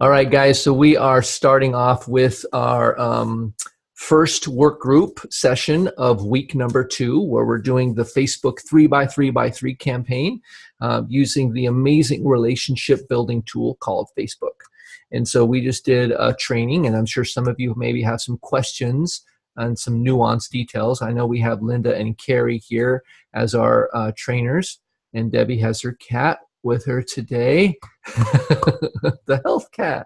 All right, guys. So we are starting off with our first work group session of week number 2, where we're doing the Facebook 3x3x3 campaign using the amazing relationship building tool called Facebook. And so we just did a training, and I'm sure some of you maybe have some questions and some nuanced details. I know we have Linda and Carrie here as our trainers, and Debbie has her cat with her today, the health cat.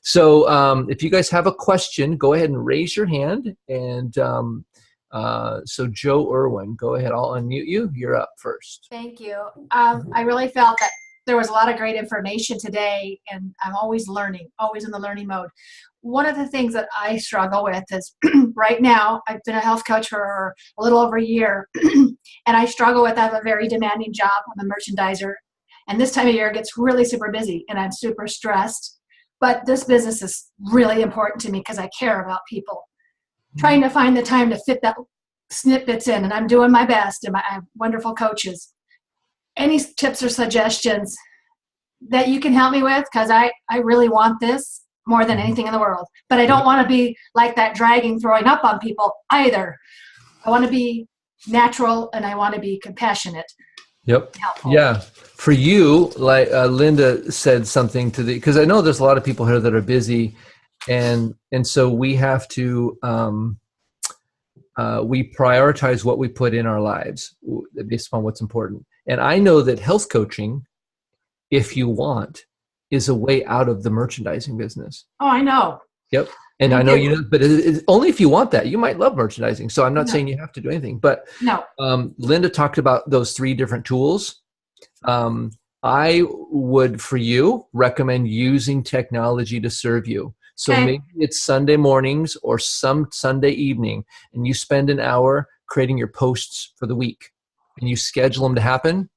So if you guys have a question, go ahead and raise your hand. And so Joe Irwin, go ahead. I'll unmute you. You're up first. Thank you. I really felt that there was a lot of great information today, and I'm always learning, always in the learning mode. One of the things that I struggle with is right now, I've been a health coach for a little over a year, and I struggle with, I have a very demanding job. I'm a merchandiser, and this time of year it gets really super busy, and I'm super stressed. But this business is really important to me because I care about people. Trying to find the time to fit that snippets in, and I'm doing my best, and I have wonderful coaches. Any tips or suggestions that you can help me with? Because I really want this more than anything in the world. But I don't want to be like that dragging, throwing up on people either. I want to be natural, and I want to be compassionate. Yep. Helpful. Yeah. For you, like Linda said something to because I know there's a lot of people here that are busy, and so we have to we prioritize what we put in our lives based upon what's important. And I know that health coaching, if you want, is a way out of the merchandising business. Oh, I know. Yep. And I know you know, but it's only if you want that. You might love merchandising. So I'm not saying you have to do anything. But no. Linda talked about those 3 different tools. I would, for you, recommend using technology to serve you. So maybe it's Sunday mornings or some Sunday evening, and you spend an hour creating your posts for the week, and you schedule them to happen.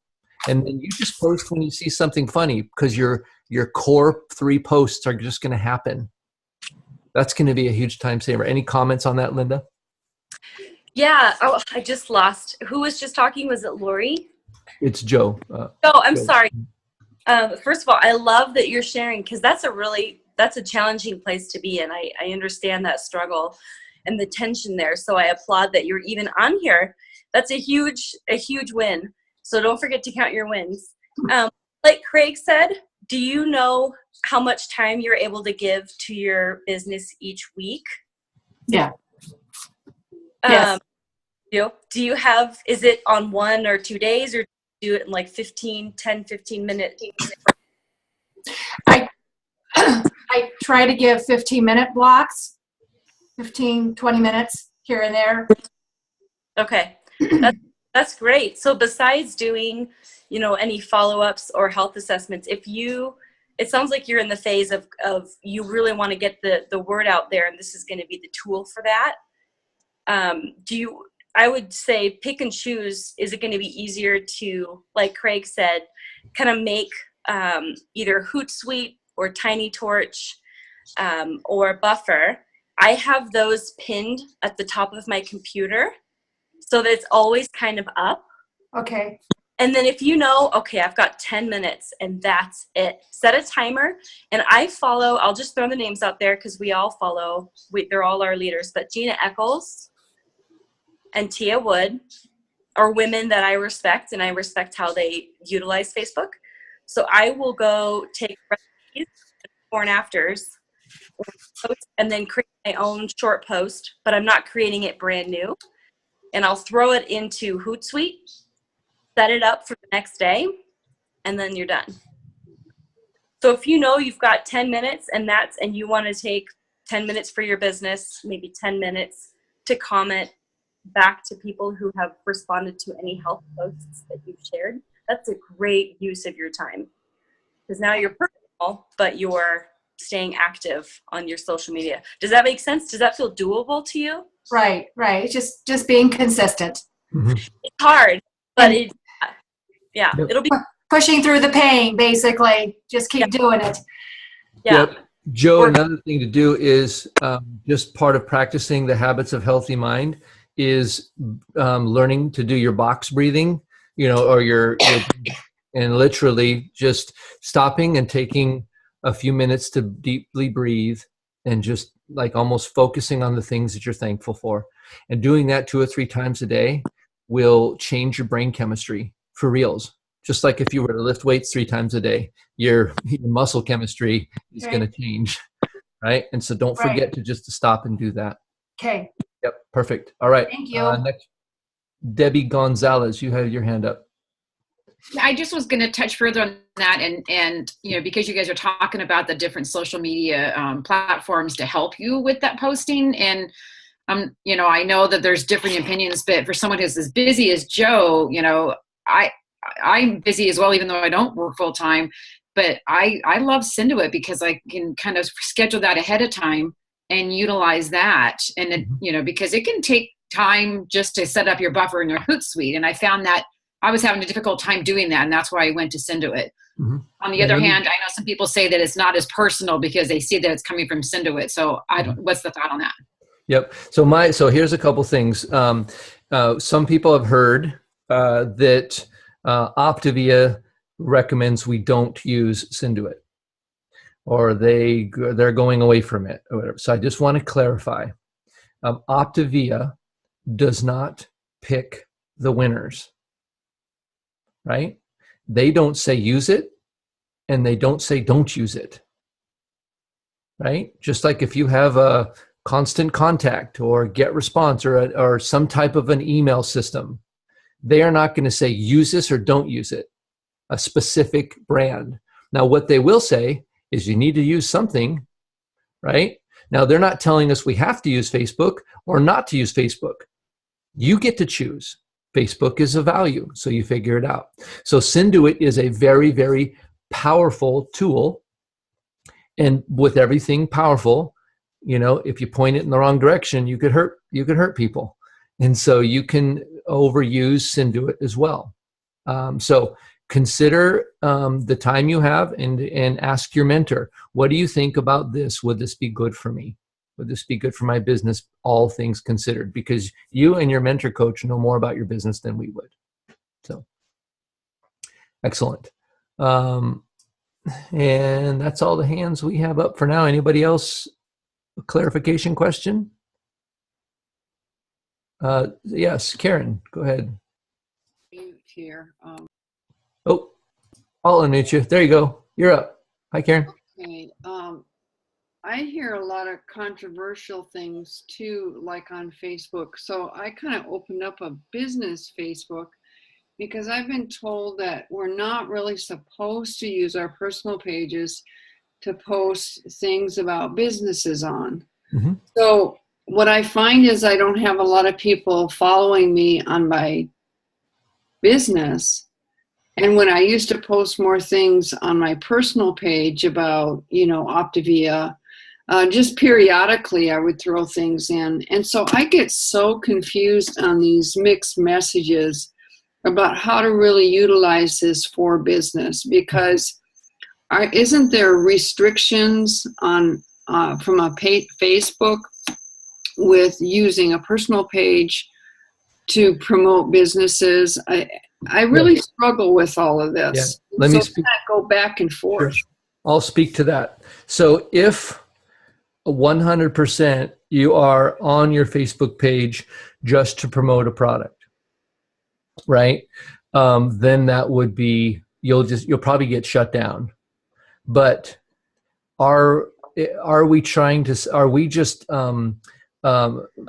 And then you just post when you see something funny, because your core 3 posts are just going to happen. That's going to be a huge time saver. Any comments on that, Linda? Yeah. Oh, I just lost. Who was just talking? Was it Lori? It's Joe. I'm Joe. sorry. First of all, I love that you're sharing, because that's a challenging place to be in. I understand that struggle and the tension there. So I applaud that you're even on here. That's a huge win. So don't forget to count your wins. Like Craig said, do you know how much time you're able to give to your business each week? Yeah. Yes. Do you have, is it on 1 or 2 days, or do you do it in like 15 minutes? I try to give 15-minute blocks, 15, 20 minutes here and there. Okay. That's great. So besides doing, any follow-ups or health assessments, it sounds like you're in the phase of you really want to get the word out there, and this is going to be the tool for that. I would say pick and choose. Is it going to be easier to, like Craig said, kind of make either Hootsuite or Tiny Torch or Buffer? I have those pinned at the top of my computer so that it's always kind of up. Okay. And then if okay, I've got 10 minutes and that's it. Set a timer, and I'll just throw the names out there because we all follow, they're all our leaders, but Gina Eccles and Tia Wood are women that I respect, and I respect how they utilize Facebook. So I will go take recipes, before and afters, and then create my own short post, but I'm not creating it brand new. And I'll throw it into Hootsuite, set it up for the next day, and then you're done. So if you've got 10 minutes and you want to take 10 minutes for your business, maybe 10 minutes to comment back to people who have responded to any health posts that you've shared, that's a great use of your time. Because now you're personal, but you're staying active on your social media. Does that make sense? Does that feel doable to you? Right. It's just being consistent. Mm-hmm. It's hard, but it'll be pushing through the pain, basically. Just keep doing it. Yeah. Yep. Joe, another thing to do is just part of practicing the habits of healthy mind is learning to do your box breathing, or your and literally just stopping and taking a few minutes to deeply breathe and just like almost focusing on the things that you're thankful for. And doing that 2 or 3 times a day will change your brain chemistry for reals. Just like if you were to lift weights 3 times a day, your muscle chemistry is going to change, right? And so don't forget to just stop and do that. Okay. Yep, perfect. All right. Thank you. Next, Debbie Gonzalez, you have your hand up. I just was going to touch further on that, and because you guys are talking about the different social media platforms to help you with that posting, and I know that there's different opinions, but for someone who's as busy as Joe, I'm busy as well, even though I don't work full time. But I love Cinduit because I can kind of schedule that ahead of time and utilize that, and because it can take time just to set up your buffer in your Hootsuite, and I found that I was having a difficult time doing that, and that's why I went to Cinduit. Mm-hmm. On the other hand, I know some people say that it's not as personal because they see that it's coming from Cinduit. So what's the thought on that? Yep. So here's a couple things. Some people have heard that Optavia recommends we don't use Cinduit, or they're going away from it, or whatever. So I just want to clarify. Optavia does not pick the winners. Right? They don't say use it, and they don't say don't use it. Right? Just like if you have a constant contact or get response or some type of an email system, they are not going to say use this or don't use it, a specific brand. Now, what they will say is you need to use something, right? Now, they're not telling us we have to use Facebook or not to use Facebook. You get to choose. Facebook is a value, so you figure it out. So Cinduit is a very, very powerful tool. And with everything powerful, if you point it in the wrong direction, you could hurt people. And so you can overuse Cinduit as well. So consider the time you have and ask your mentor, what do you think about this? Would this be good for me? Would this be good for my business, all things considered? Because you and your mentor coach know more about your business than we would. So, excellent. And that's all the hands we have up for now. Anybody else? A clarification question? Yes, Karen, go ahead. Here. I'll unmute you. There you go. You're up. Hi, Karen. Okay. I hear a lot of controversial things too, like on Facebook. So I kind of opened up a business Facebook because I've been told that we're not really supposed to use our personal pages to post things about businesses on. Mm-hmm. So what I find is I don't have a lot of people following me on my business. And when I used to post more things on my personal page about, Optavia, just periodically I would throw things in. And so I get so confused on these mixed messages about how to really utilize this for business, because isn't there restrictions on from a Facebook with using a personal page to promote businesses? I really struggle with all of this. Yeah. Let me go back and forth. Sure. I'll speak to that. So if 100% you are on your Facebook page just to promote a product, right? Then that would be, you'll probably get shut down. But are we just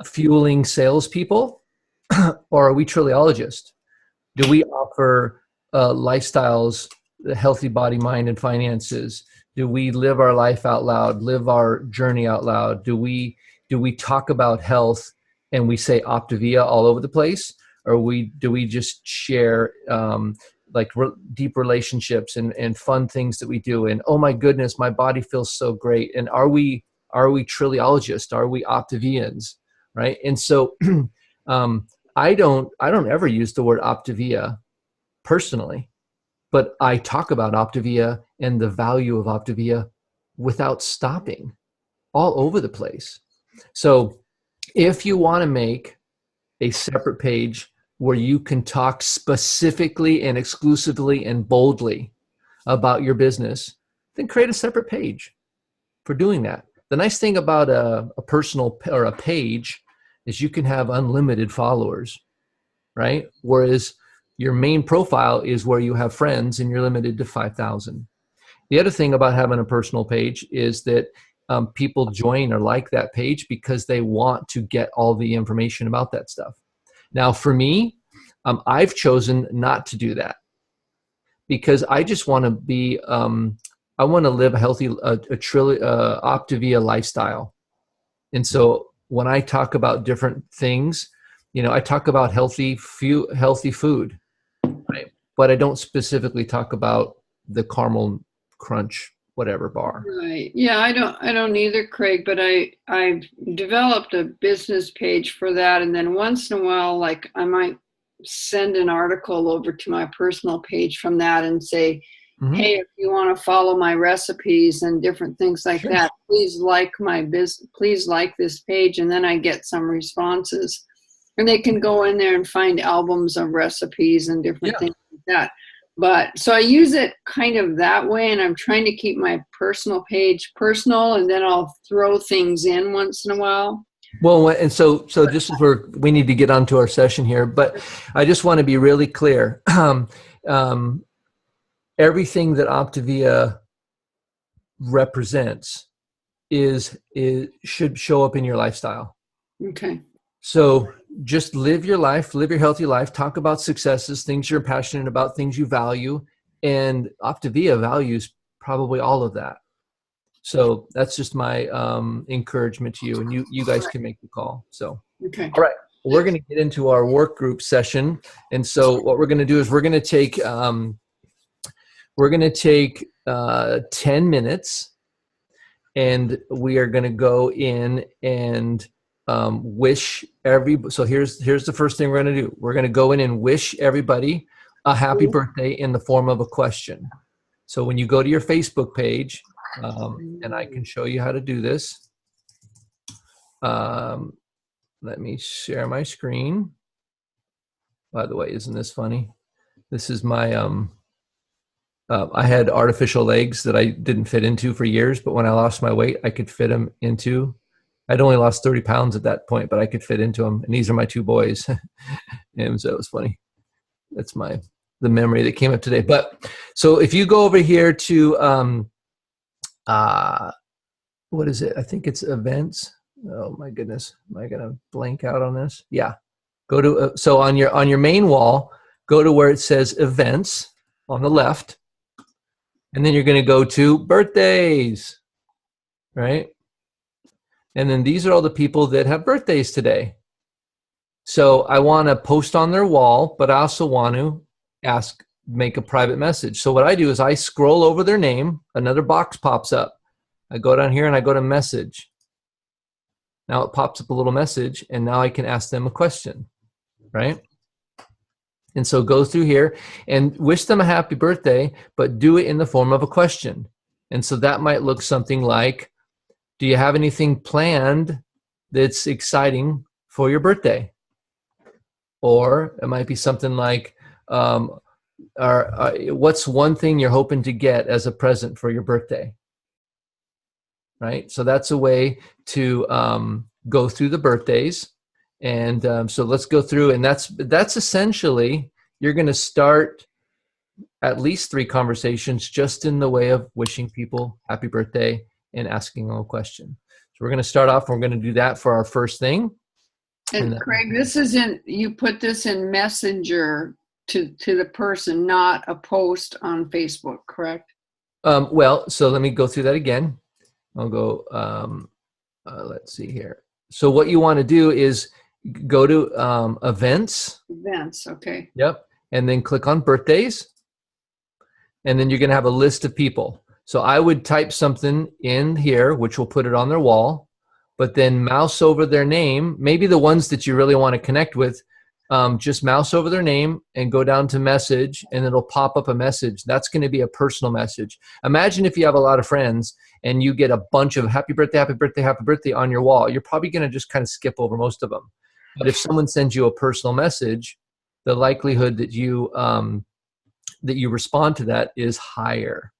fueling salespeople, or are we Trilliologists? Do we offer lifestyles, the healthy body, mind, and finances? Do we live our life out loud, live our journey out loud? Do we talk about health and we say Optavia all over the place? Or do we just share deep relationships and fun things that we do? And oh my goodness, my body feels so great. And are we Trilliologists? Are we Optavians? Right? And so I don't ever use the word Optavia personally, but I talk about Optavia and the value of Optavia without stopping all over the place. So if you want to make a separate page where you can talk specifically and exclusively and boldly about your business, then create a separate page for doing that. The nice thing about a personal or a page is you can have unlimited followers, right? Whereas your main profile is where you have friends and you're limited to 5,000. The other thing about having a personal page is that people join or like that page because they want to get all the information about that stuff. Now, for me, I've chosen not to do that because I just want to be, I want to live a healthy, Optavia lifestyle. And so when I talk about different things, I talk about healthy food, right? But I don't specifically talk about the caramel crunch whatever bar. Right. Yeah, I don't either, Craig, but I've developed a business page for that, and then once in a while, like I might send an article over to my personal page from that and say, hey, if you want to follow my recipes and different things like that, please like please like this page, and then I get some responses. And they can go in there and find albums of recipes and different things like that. But so I use it kind of that way, and I'm trying to keep my personal page personal, and then I'll throw things in once in a while. Well, and so just as we need to get onto our session here, but I just want to be really clear. Everything that Optavia represents should show up in your lifestyle. Okay. So just live your life, live your healthy life, talk about successes, things you're passionate about, things you value, and Optavia values probably all of that. So that's just my encouragement to you, and you guys can make the call. So, okay. All right, we're going to get into our work group session, and so what we're going to do is we're going to take 10 minutes, and we are going to go in and wish everybody. So here's the first thing we're going to do. We're going to go in and wish everybody a happy birthday in the form of a question. So when you go to your Facebook page, and I can show you how to do this. Let me share my screen. By the way, isn't this funny? This is my, I had artificial legs that I didn't fit into for years, but when I lost my weight, I could fit them into. I'd only lost 30 pounds at that point, but I could fit into them. And these are my two boys. And so it was funny. That's the memory that came up today. But so if you go over here to, what is it? I think it's events. Oh my goodness. Am I going to blank out on this? Yeah. Go to, so on your main wall, go to where it says events on the left. And then you're going to go to birthdays, right? And then these are all the people that have birthdays today. So I want to post on their wall, but I also want to make a private message. So what I do is I scroll over their name, another box pops up. I go down here and I go to message. Now it pops up a little message, and now I can ask them a question, right? And so go through here and wish them a happy birthday, but do it in the form of a question. And so that might look something like, do you have anything planned that's exciting for your birthday? Or it might be something like, what's one thing you're hoping to get as a present for your birthday? Right? So that's a way to go through the birthdays. And so let's go through, and that's essentially, you're going to start at least 3 conversations just in the way of wishing people happy birthday and asking them a question. So we're going to start off, and we're going to do that for our first thing. And Craig, you put this in Messenger to the person, not a post on Facebook, correct? Well, so let me go through that again. I'll go, let's see here. So what you want to do is go to events. Events, okay. Yep. And then click on birthdays. And then you're going to have a list of people. So I would type something in here, which will put it on their wall, but then mouse over their name, maybe the ones that you really want to connect with, just mouse over their name and go down to message, and it'll pop up a message. That's going to be a personal message. Imagine if you have a lot of friends and you get a bunch of happy birthday, happy birthday, happy birthday on your wall. You're probably going to just kind of skip over most of them. But if someone sends you a personal message, the likelihood that you respond to that is higher.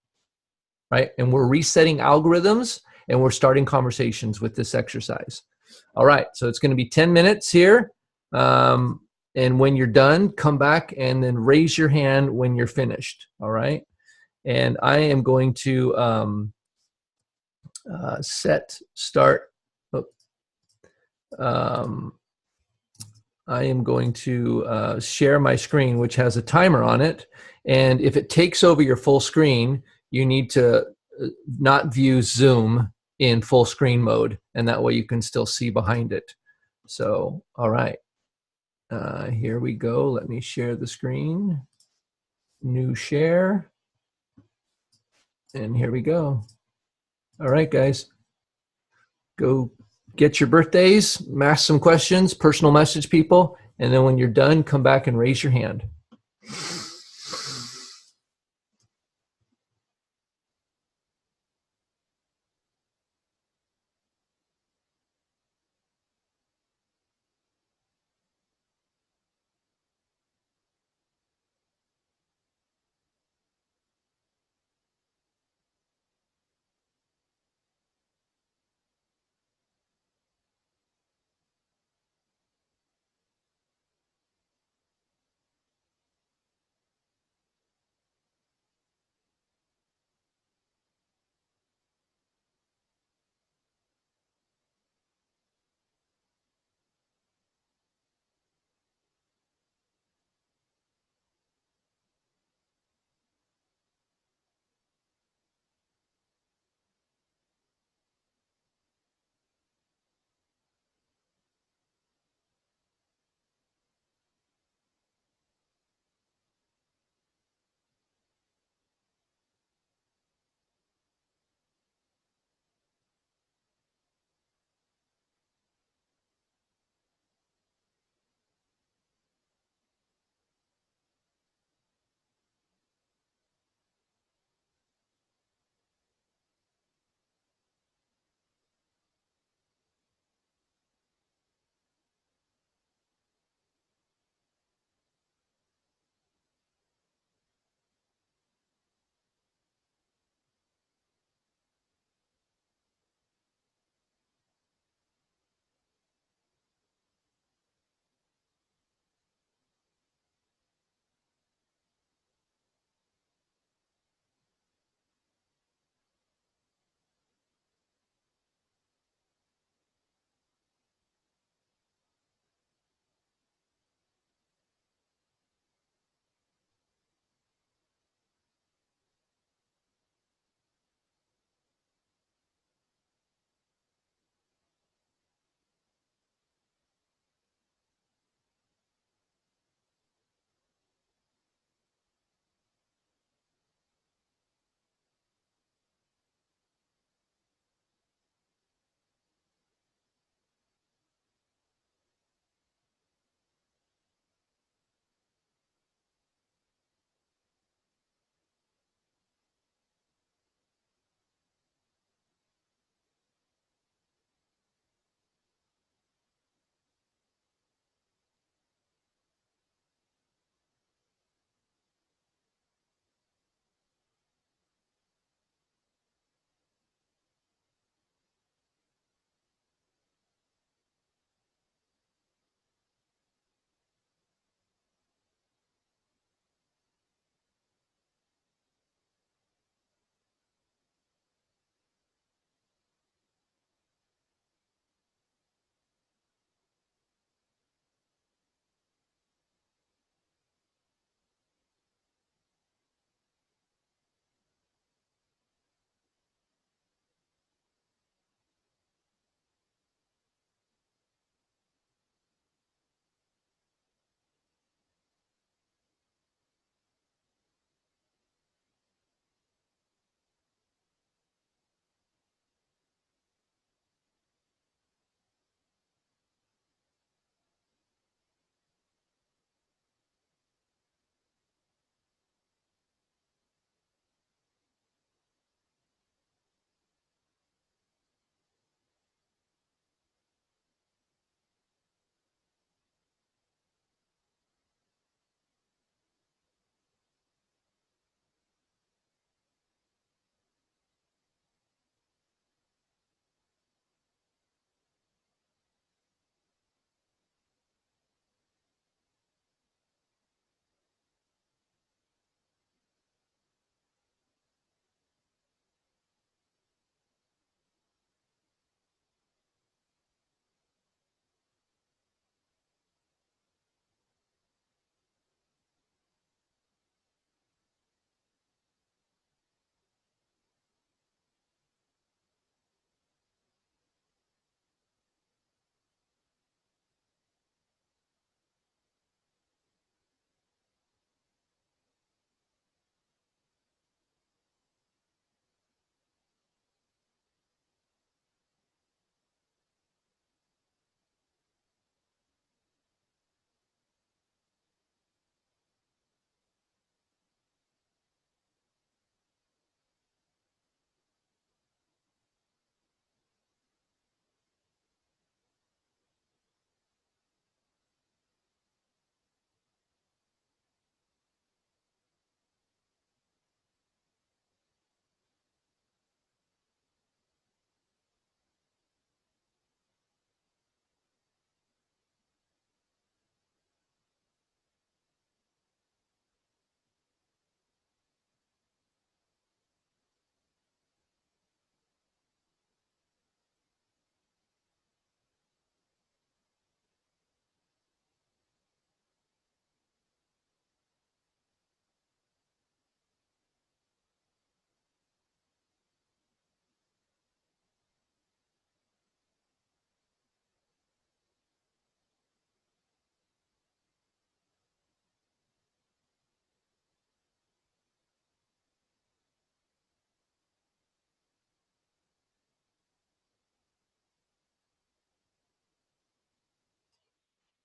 right? And we're resetting algorithms and we're starting conversations with this exercise. All right, so it's going to be 10 minutes here. And when you're done, come back and then raise your hand when you're finished. All right. And I am going to start. I am going to share my screen, which has a timer on it. And if it takes over your full screen, you need to not view Zoom in full screen mode. And that way you can still see behind it. So, all right. Here we go. Let me share the screen. New share. And here we go. All right, guys. Go get your birthdays, ask some questions, personal message people, and then when you're done, come back and raise your hand.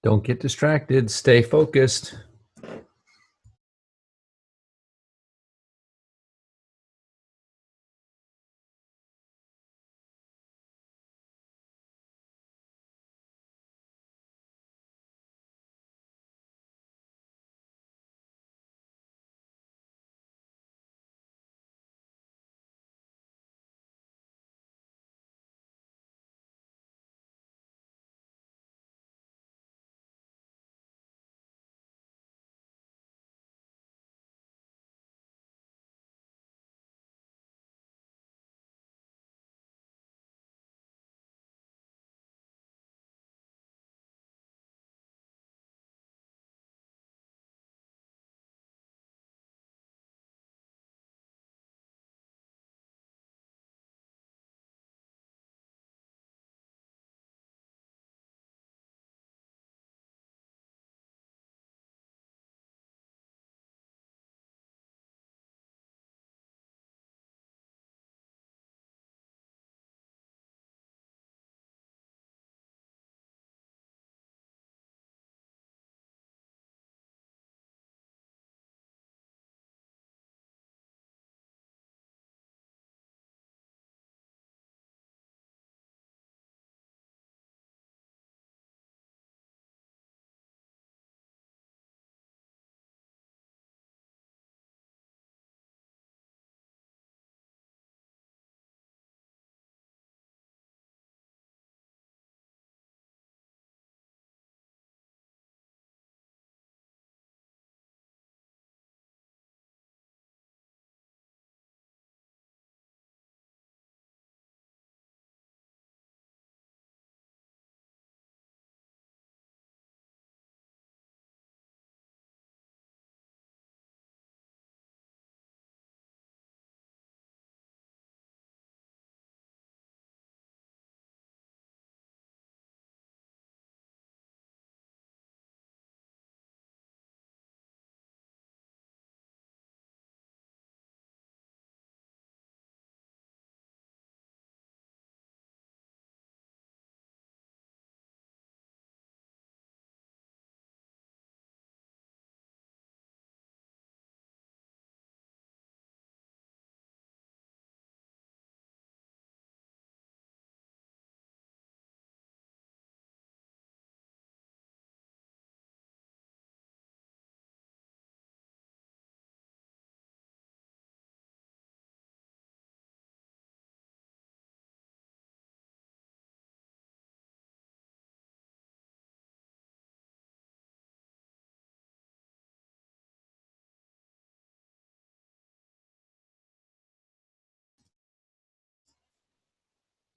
Don't get distracted. Stay focused.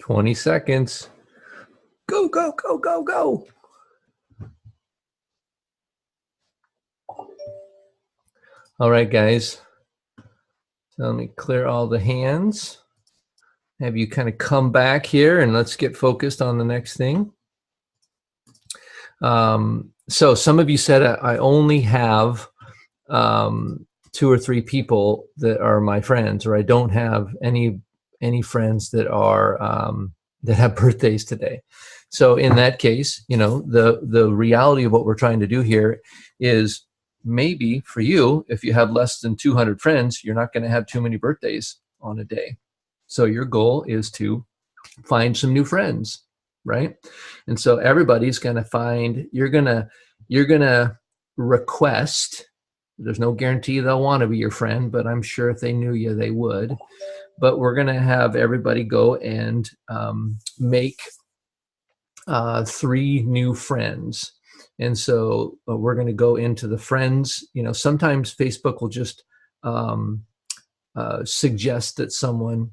Twenty seconds. Go, go, go, go, go. All right, guys. So let me clear all the hands. Have you kind of come back here and let's get focused on the next thing. So some of you said I only have 2 or 3 people that are my friends, or I don't have any friends that are that have birthdays today. So in that case, you know, the reality of what we're trying to do here is maybe for you, if you have less than 200 friends, you're not going to have too many birthdays on a day. So your goal is to find some new friends, right? And so everybody's going to find, you're going to request. There's no guarantee they'll want to be your friend, but I'm sure if they knew you, they would. But we're going to have everybody go and make 3 new friends. And so we're going to go into the friends. You know, sometimes Facebook will just suggest that someone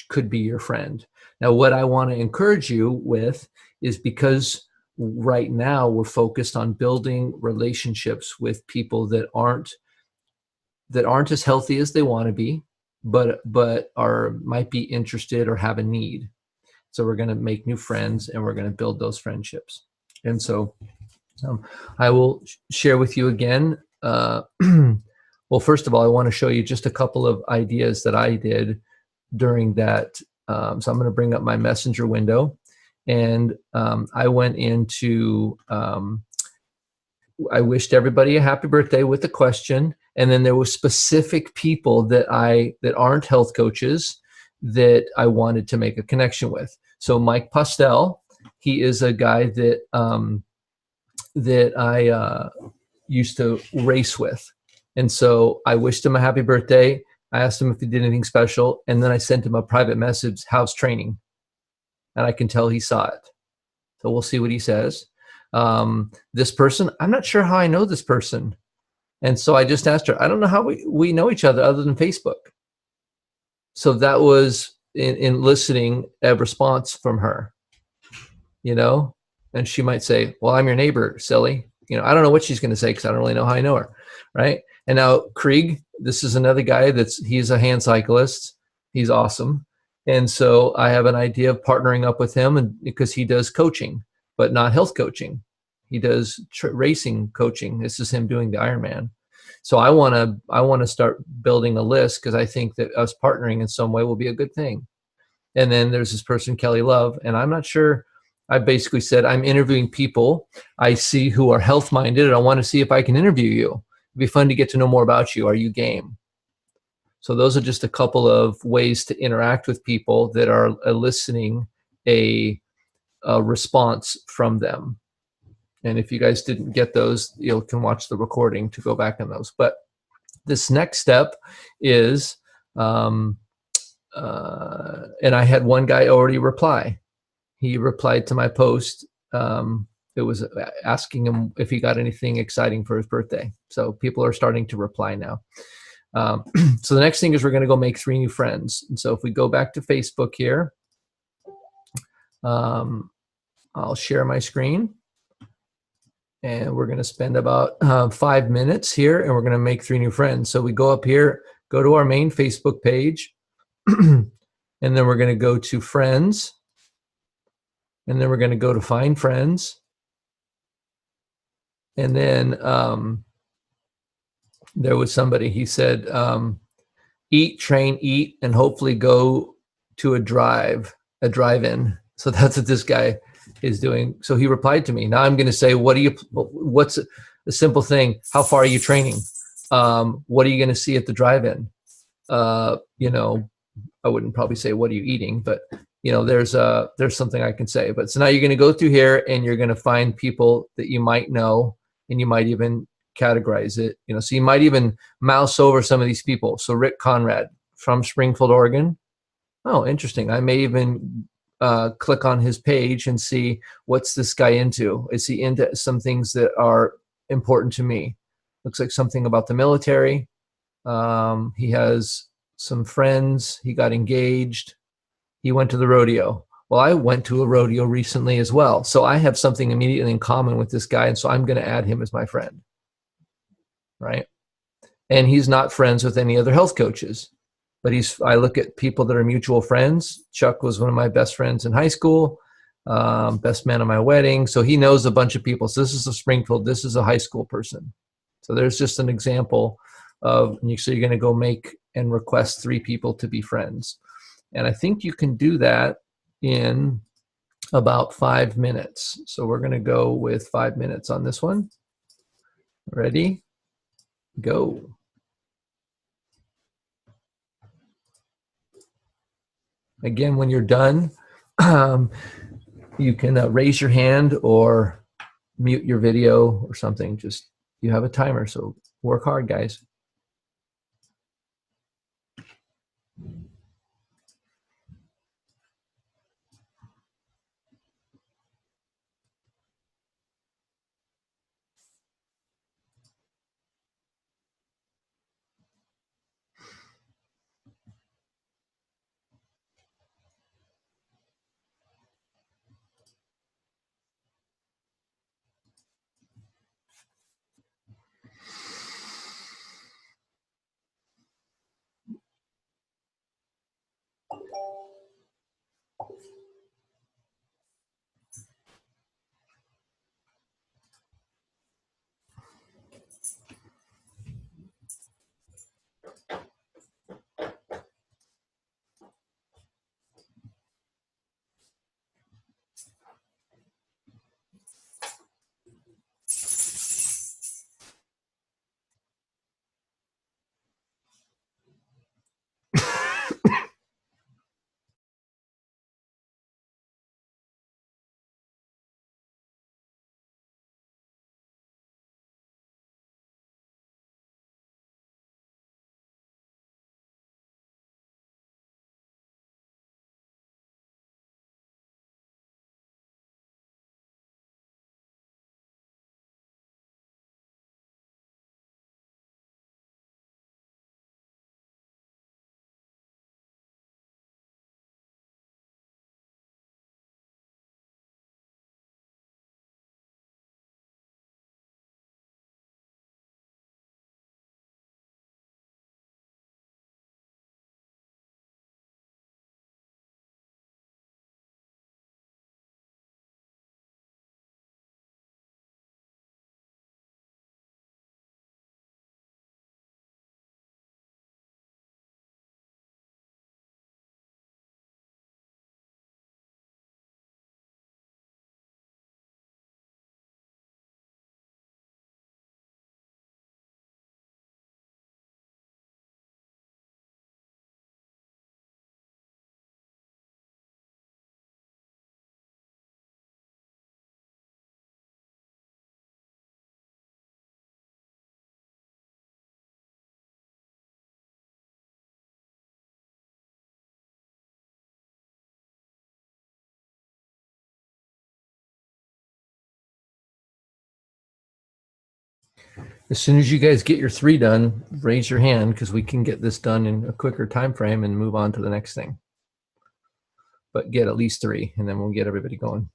could be your friend. Now, what I want to encourage you with is, because right now we're focused on building relationships with people that aren't as healthy as they want to be, but might be interested or have a need. So we're going to make new friends and we're going to build those friendships. And so I will share with you again. Well, first of all, I want to show you just a couple of ideas that I did during that. So I'm going to bring up my Messenger window, and I went into I wished everybody a happy birthday with a question. And then there were specific people that aren't health coaches that I wanted to make a connection with. So Mike Postel, he is a guy that I used to race with. And so I wished him a happy birthday. I asked him if he did anything special. And then I sent him a private message, how's training? And I can tell he saw it. So we'll see what he says. This person, I'm not sure how I know this person. And so I just asked her, I don't know how we know each other than Facebook. So that was in listening a response from her, you know, and she might say, well, I'm your neighbor, silly. You know, I don't know what she's going to say because I don't really know how I know her. Right. And now Krieg, this is another guy he's a hand cyclist. He's awesome. And so I have an idea of partnering up with him, and because he does coaching, but not health coaching. He does racing coaching. This is him doing the Ironman. So I want to start building a list because I think that us partnering in some way will be a good thing. And then there's this person, Kelly Love, and I'm not sure. I basically said, I'm interviewing people I see who are health minded, and I want to see if I can interview you. It'd be fun to get to know more about you. Are you game? So those are just a couple of ways to interact with people that are eliciting a response from them. And if you guys didn't get those, you can watch the recording to go back on those. But this next step is, and I had one guy already reply. He replied to my post. It was asking him if he got anything exciting for his birthday. So people are starting to reply now. So the next thing is we're going to go make 3 new friends. And so if we go back to Facebook here, I'll share my screen. And we're going to spend about 5 minutes here, and we're going to make 3 new friends. So we go up here, go to our main Facebook page, and then we're going to go to friends, and then we're going to go to find friends. And then there was somebody, he said, eat, train, eat, and hopefully go to a drive-in. So that's what this guy is doing. So he replied to me. Now I'm going to say, what's a simple thing? How far are you training? What are you going to see at the drive-in? You know, I wouldn't probably say, what are you eating? But, you know, there's something I can say. But so now you're going to go through here and you're going to find people that you might know, and you might even categorize it, you know, so you might even mouse over some of these people. So Rick Conrad from Springfield, Oregon. Oh, interesting. I may even click on his page and see what's this guy into. Is he into some things that are important to me? Looks like something about the military. He has some friends. He got engaged. He went to the rodeo. Well, I went to a rodeo recently as well. So I have something immediately in common with this guy. And so I'm going to add him as my friend. Right. And he's not friends with any other health coaches, but I look at people that are mutual friends. Chuck was one of my best friends in high school, best man at my wedding. So he knows a bunch of people. So this is a Springfield, this is a high school person. So there's just an example of, so you're going to go make and request 3 people to be friends. And I think you can do that in about 5 minutes. So we're going to go with 5 minutes on this one. Ready? Go. Again, when you're done, you can raise your hand or mute your video or something. Just, you have a timer, so work hard, guys. As soon as you guys get your 3 done, raise your hand because we can get this done in a quicker time frame and move on to the next thing. But get at least 3, and then we'll get everybody going.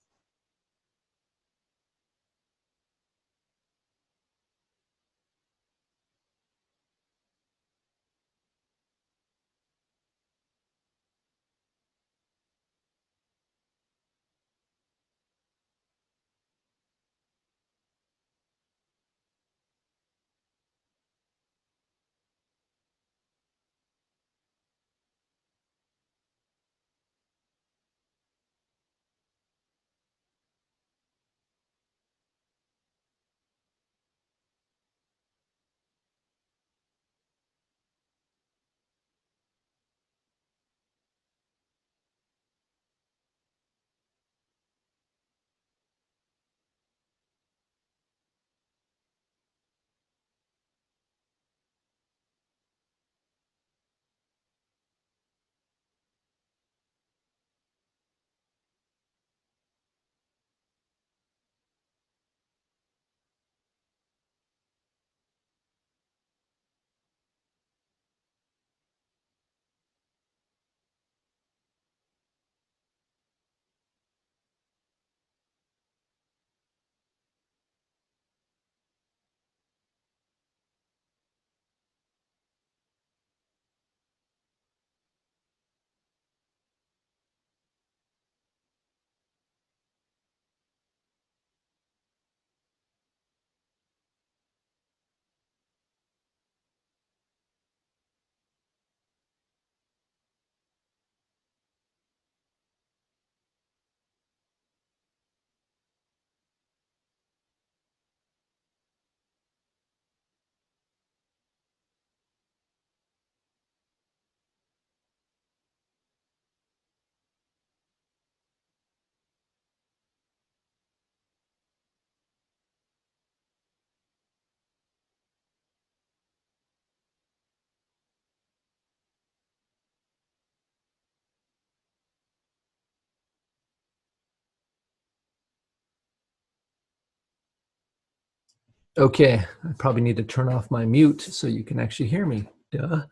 Okay, I probably need to turn off my mute so you can actually hear me. Duh.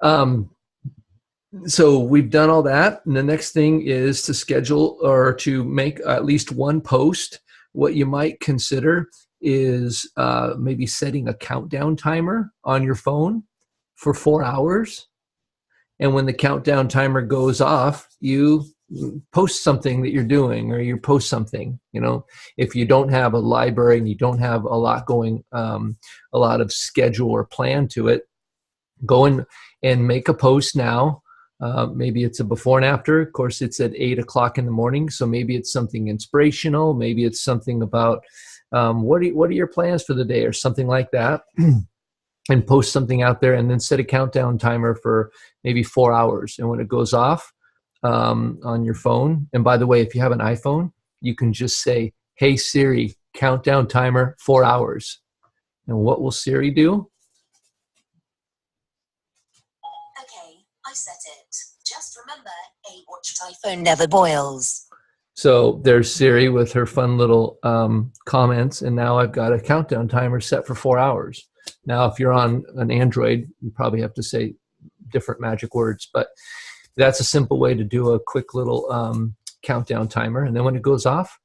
Um, so we've done all that, and the next thing is to schedule or to make at least one post. What you might consider is maybe setting a countdown timer on your phone for 4 hours. And when the countdown timer goes off, you post something that you're doing, or you post something. You know, if you don't have a library and you don't have a lot going, a lot of schedule or plan to it, go in and make a post now. Maybe it's a before and after. Of course, it's at 8 o'clock in the morning, so maybe it's something inspirational. Maybe it's something about what are your plans for the day, or something like that. And post something out there, and then set a countdown timer for maybe 4 hours. And when it goes off on your phone, and by the way, if you have an iPhone, you can just say, "Hey Siri, countdown timer 4 hours." And what will Siri do? Okay, I set it. Just remember, a watched iPhone never boils. So there's Siri with her fun little comments, and now I've got a countdown timer set for 4 hours. Now, if you're on an Android, you probably have to say different magic words, but that's a simple way to do a quick little countdown timer. And then when it goes off,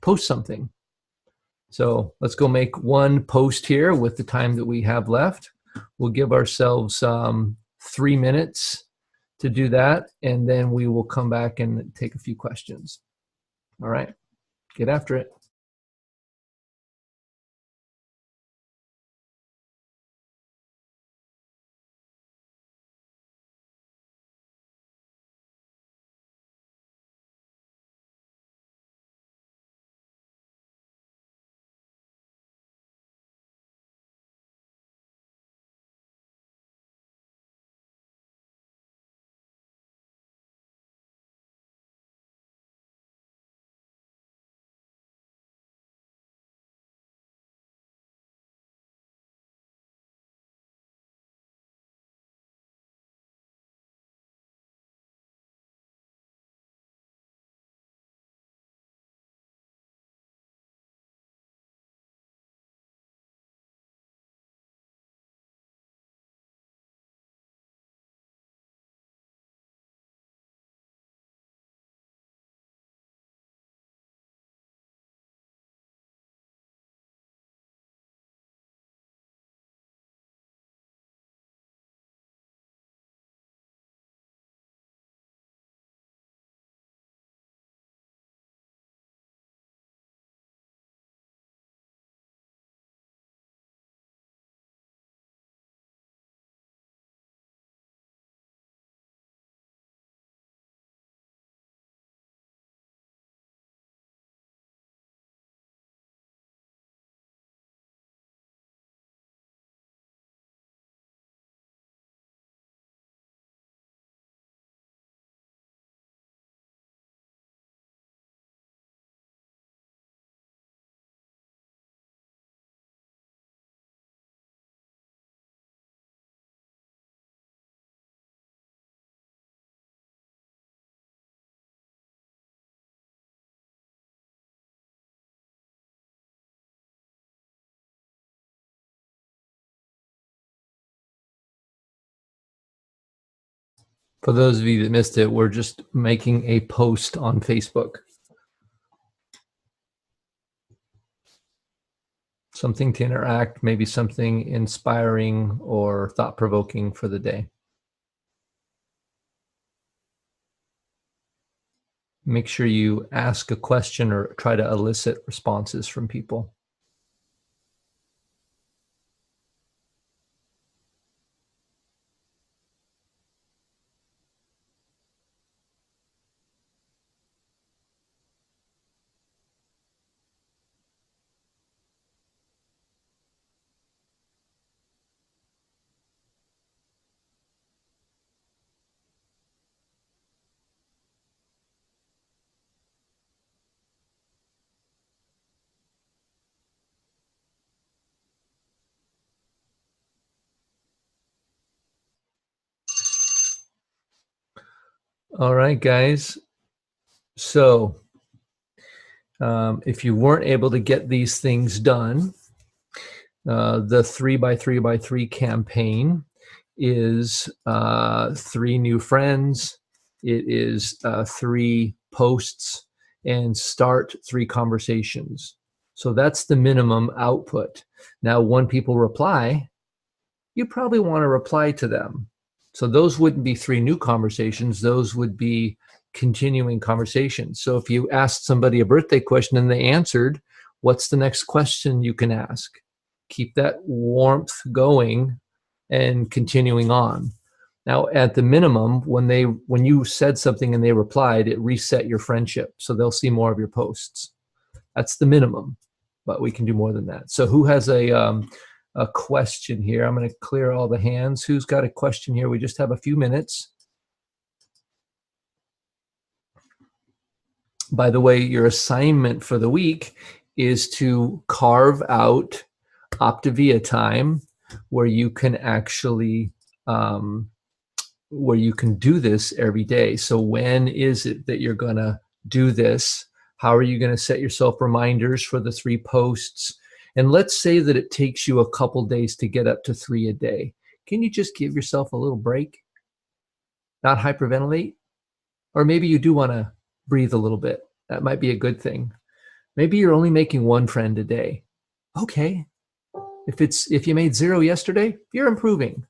post something. So let's go make one post here with the time that we have left. We'll give ourselves 3 minutes to do that, and then we will come back and take a few questions. All right, get after it. For those of you that missed it, we're just making a post on Facebook. Something to interact, maybe something inspiring or thought-provoking for the day. Make sure you ask a question or try to elicit responses from people. All right, guys. So if you weren't able to get these things done, the 3x3x3 campaign is 3 new friends. It is 3 posts and start 3 conversations. So that's the minimum output. Now, when people reply, you probably want to reply to them. So those wouldn't be 3 new conversations. Those would be continuing conversations. So if you asked somebody a birthday question and they answered, what's the next question you can ask? Keep that warmth going and continuing on. Now, at the minimum, when you said something and they replied, it reset your friendship. So they'll see more of your posts. That's the minimum, but we can do more than that. So who has a question here? I'm going to clear all the hands. Who's got a question here? We just have a few minutes. By the way, your assignment for the week is to carve out Optavia time where you can actually where you can do this every day. So when is it that you're going to do this? How are you going to set yourself reminders for the 3 posts? And let's say that it takes you a couple days to get up to 3 a day. Can you just give yourself a little break? Not hyperventilate? Or maybe you do want to breathe a little bit. That might be a good thing. Maybe you're only making 1 friend a day. Okay. If you made 0 yesterday, you're improving,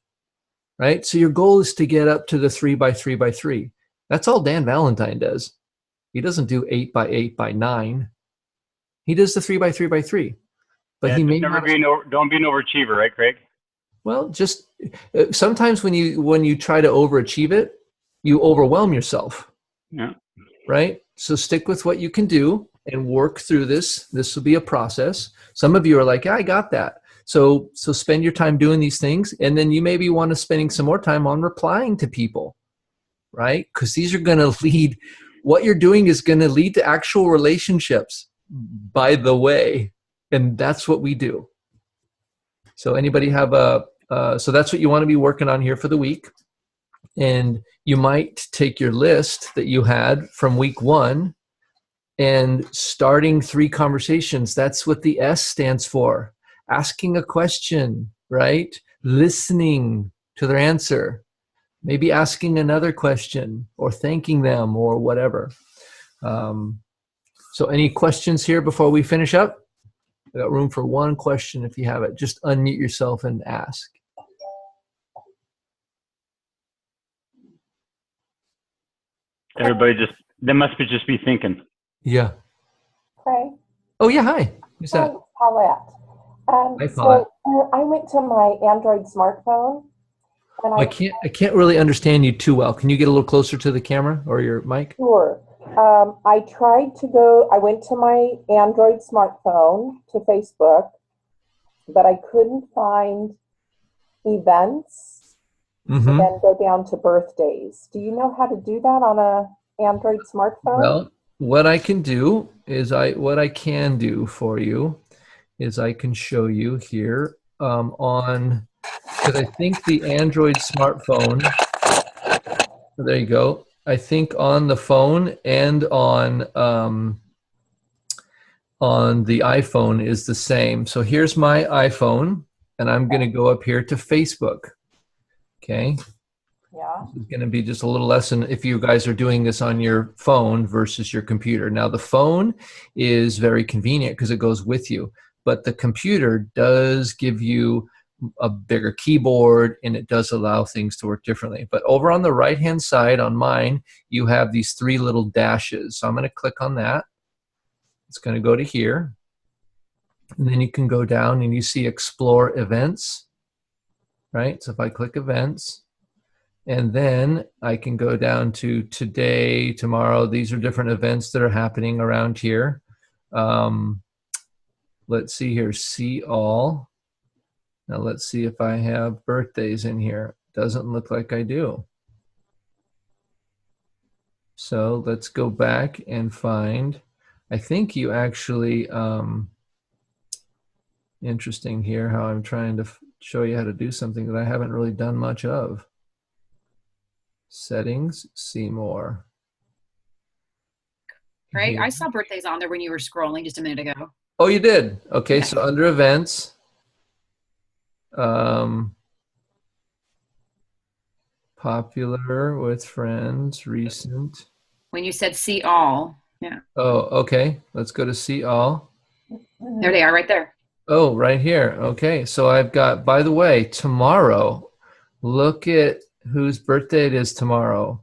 right? So your goal is to get up to the 3x3x3. That's all Dan Valentine does. He doesn't do 8x8x9. He does the 3x3x3. But he may not. Don't be an overachiever, right, Craig? Well, just sometimes when you try to overachieve it, you overwhelm yourself. Yeah. Right? So stick with what you can do and work through this. This will be a process. Some of you are like, yeah, I got that. So spend your time doing these things, and then you maybe want to spending some more time on replying to people, right? Because these are going to lead. What you're doing is going to lead to actual relationships, by the way, and that's what we do. So anybody have so that's what you want to be working on here for the week. And you might take your list that you had from week 1 and starting 3 conversations. That's what the S stands for. Asking a question, right? Listening to their answer. Maybe asking another question or thanking them or whatever. So any questions here before we finish up? I got room for 1 question if you have it. Just unmute yourself and ask. Everybody they must just be thinking. Yeah. Craig? Oh, yeah, hi. Who's that? Hi, Paulette. Hi, Paulette. So I went to my Android smartphone, and I can't really understand you too well. Can you get a little closer to the camera or your mic? Sure. I went to my Android smartphone to Facebook, but I couldn't find events and then go down to birthdays. Do you know how to do that on a Android smartphone? Well, what I can do for you is I can show you here because I think the Android smartphone, there you go. I think on the phone and on the iPhone is the same. So here's my iPhone, and I'm going to go up here to Facebook. Okay. Yeah. This is going to be just a little lesson if you guys are doing this on your phone versus your computer. Now, the phone is very convenient because it goes with you, but the computer does give you a bigger keyboard, and it does allow things to work differently. But over on the right-hand side on mine, you have these 3 little dashes. So I'm going to click on that. It's going to go to here. And then you can go down and you see Explore Events, right? So if I click Events, and then I can go down to today, tomorrow. These are different events that are happening around here. Let's see here, see all. Now let's see if I have birthdays in here. Doesn't look like I do. So let's go back and find, I think you actually, interesting here how I'm trying to show you how to do something that I haven't really done much of. Settings, see more. Right, Here. I saw birthdays on there when you were scrolling just a minute ago. Oh, you did? Okay, Yeah. so under events, popular with friends, recent. When you said see all, yeah, Oh, okay. Let's go to see all. there they are right there. Oh, right here. Okay, so I've got, by the way, tomorrow, look at whose birthday it is tomorrow.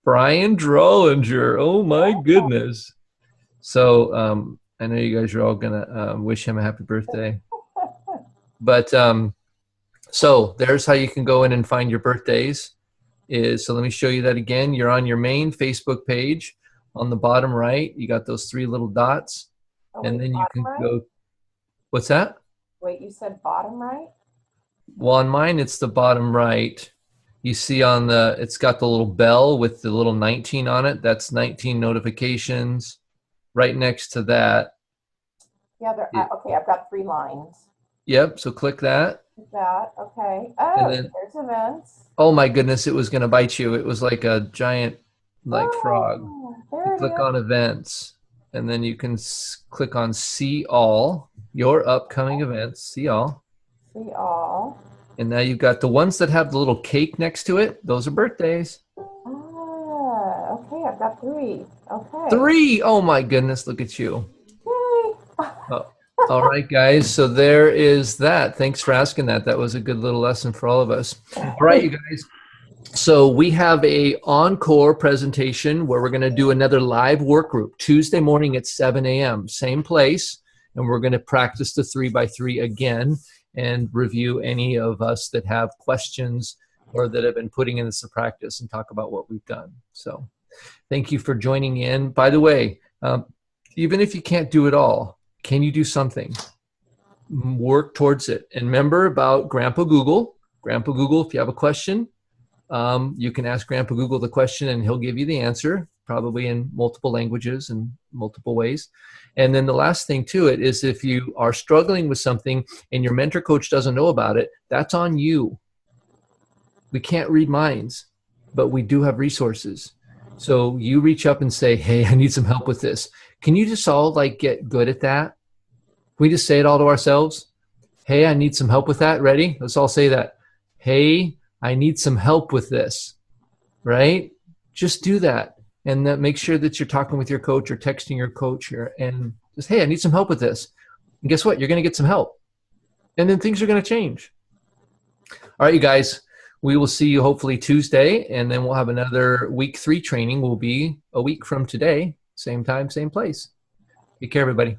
Brian Drollinger. Oh my goodness. So I know you guys are all gonna wish him a happy birthday. But so there's how you can go in and find your birthdays. So let me show you that again. You're on your main Facebook page. On the bottom right, you got those 3 little dots. Oh, And wait, then you bottom can right? go, what's that? Wait, you said bottom right? Well, on mine, it's the bottom right. You see on the, it's got the little bell with the little 19 on it. That's 19 notifications. Right next to that. Yeah, okay, I've got 3 lines. Yep, so click that. That, okay. Oh, And then, there's events. oh my goodness, it was going to bite you. It was like a giant, like frog. Oh, You there it click is. on events, and then you can click on see all, your upcoming events, see all. See all. And now you've got the ones that have the little cake next to it. Those are birthdays. Ah, okay, I've got 3. Okay. 3. Oh my goodness, look at you. Yay. Oh, all right, guys. So there is that. Thanks for asking that. That was a good little lesson for all of us. All right, you guys. So we have a encore presentation where we're going to do another live work group Tuesday morning at 7 a.m. Same place. And we're going to practice the 3x3 again and review any of us that have questions or that have been putting in this to practice and talk about what we've done. So thank you for joining in. By the way, even if you can't do it all, can you do something? Work towards it. And remember about Grandpa Google. Grandpa Google, if you have a question, you can ask Grandpa Google the question and he'll give you the answer, probably in multiple languages and multiple ways. And then the last thing to it is if you are struggling with something and your mentor coach doesn't know about it, that's on you. We can't read minds, but we do have resources. So you reach up and say, hey, I need some help with this. Can you just all like get good at that? Can we just say it all to ourselves? Hey, I need some help with that. Ready? Let's all say that. Hey, I need some help with this, right? Just do that. And that make sure that you're talking with your coach or texting your coach here and just, hey, I need some help with this. And guess what? You're going to get some help. And then things are going to change. All right, you guys, we will see you hopefully Tuesday, and then we'll have another week 3 training will be a week from today. Same time, same place. Take care, everybody.